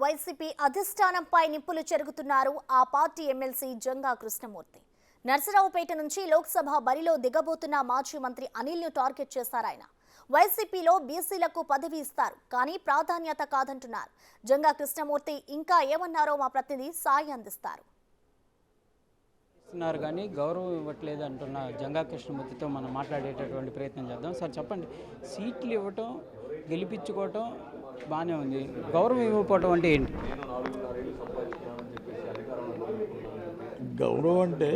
YCP అధిష్టానంపై నిప్పులు చెరుగుతున్నారు ఆ party MLC Janga Krishnamurthy. Narasaraopet నుంచి లోక్సభ బరిలో దిగబోతున్న మాజీ మంత్రి అనిల్ను టార్గెట్ చేశారాయన. వైసీపీలో బీసీలకు పదవి ఇస్తారు కానీ ప్రాధాన్యత కాదంటున్నారు. జంగా కృష్ణమూర్తి ఇంకా ఏమన్నారో మా ప్రతినిధి సాయి అందిస్తారు. కానీ గౌరవం ఇవ్వట్లేదు అంటున్న జంగా కృష్ణమూర్తితో మనం మాట్లాడేటటువంటి ప్రయత్నం చేద్దాం. సార్ చెప్పండి, సీట్లు ఇవ్వటం గెలిపించుకోవటం బాగానే ఉంది, గౌరవం ఇవ్వకపోవటం అంటే ఏంటి? గౌరవం అంటే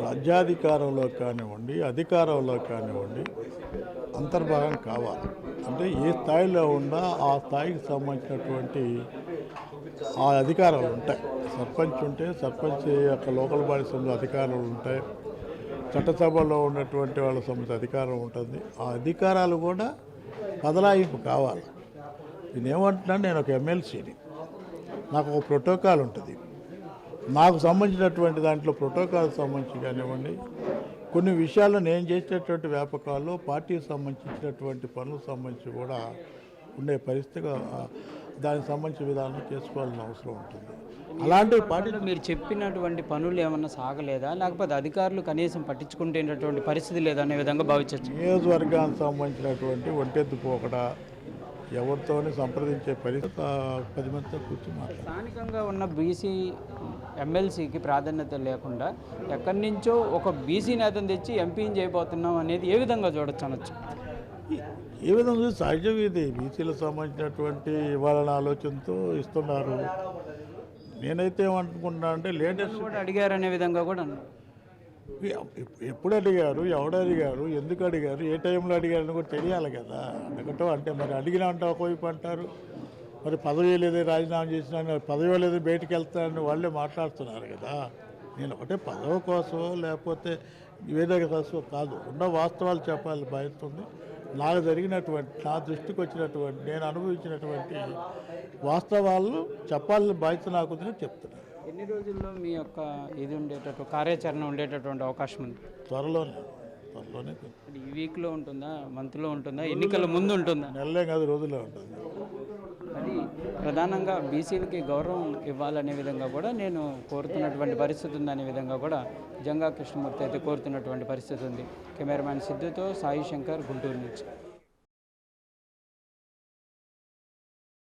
రాజ్యాధికారంలో కానివ్వండి, అధికారంలో కానివ్వండి అంతర్భాగం కావాలి. అంటే ఏ స్థాయిలో ఉన్నా ఆ స్థాయికి సంబంధించినటువంటి ఆ అధికారాలు ఉంటాయి. సర్పంచ్ ఉంటే సర్పంచ్ యొక్క లోకల్ బాడీ సంబంధించిన అధికారాలు ఉంటాయి, చట్టసభలో ఉన్నటువంటి వాళ్ళ సంబంధించిన అధికారం ఉంటుంది. ఆ అధికారాలు కూడా బదలాయింపు కావాలి. నేనేమంటున్నాను, నేను ఒక ఎమ్మెల్సీని, నాకు ఒక ప్రోటోకాల్ ఉంటుంది. నాకు సంబంధించినటువంటి దాంట్లో ప్రోటోకాల్ సంబంధించి కానివ్వండి, కొన్ని విషయాల్లో నేను చేసేటటువంటి వ్యాపకాల్లో పార్టీకి సంబంధించినటువంటి పనులకు సంబంధించి కూడా ఉండే పరిస్థితిగా దానికి సంబంధించిన విధానం చేసుకోవాల్సిన అవసరం ఉంటుంది. అలాంటి పార్టీలో మీరు చెప్పినటువంటి పనులు ఏమన్నా సాగలేదా, లేకపోతే అధికారులు కనీసం పట్టించుకుంటేటటువంటి పరిస్థితి లేదా అనే విధంగా భావించవచ్చు? నియోజకవర్గానికి సంబంధించినటువంటి ఒంటెత్తు పోకడా ఎవరితోనే సంప్రదించే పరిస్థితి 10 మందితో కూర్చొని మాట్లాడారు. స్థానికంగా ఉన్న బీసీ ఎమ్మెల్సీకి ప్రాధాన్యత లేకుండా ఎక్కడి నుంచో ఒక బీసీ నేతను తెచ్చి ఎంపీని చేయబోతున్నాం అనేది ఏ విధంగా చూడొచ్చు అనొచ్చు? ఏ విధంగా సహజం ఇది. బీసీలకు సంబంధించినటువంటి ఇవ్వాలనే ఆలోచనతో ఇస్తున్నారు. నేనైతే ఏమనుకుంటున్నా అంటే లేటెస్ట్ కూడా అడిగారనే విధంగా కూడా ఎప్పుడు అడిగారు, ఎవడు అడిగారు, ఎందుకు అడిగారు, ఏ టైంలో అడిగారని కూడా తెలియాలి కదా. అడగటం అంటే మరి అడిగినా అంటే ఒకవైపు అంటారు, మరి పదవి లేదు రాజీనామా చేసినా పదవి లేదు బయటికి వెళ్తానని వాళ్ళే మాట్లాడుతున్నారు కదా. నేను ఒకటే పదవి కోసమో లేకపోతే వేదిక కోసమో కాదు, ఉన్న వాస్తవాలు చెప్పాలి బాధ్యత ఉంది. నాకు జరిగినటువంటి, నా దృష్టికి వచ్చినటువంటి, నేను అనుభవించినటువంటి వాస్తవాలు చెప్పాలని బాధ్యత నాకుందని చెప్తున్నాను. ఎన్ని రోజుల్లో మీ యొక్క ఇది ఉండేటట్టు కార్యాచరణ ఉండేటటువంటి అవకాశం ఉంది? త్వరలోనే ఈ వీక్లో ఉంటుందా, మంత్లో ఉంటుందా, ఎన్నికల ముందు ఉంటుందా? నెలలే కాదు, రోజుల్లో ఉంటుంది. అది ప్రధానంగా బీసీలకి గౌరవం ఇవ్వాలనే విధంగా కూడా నేను కోరుతున్నటువంటి పరిస్థితి ఉందనే విధంగా కూడా జంగా కృష్ణమూర్తి అయితే కోరుతున్నటువంటి పరిస్థితి ఉంది. కెమెరామ్యాన్ సిద్ధుతో సాయి శంకర్, గుంటూరు నుంచి.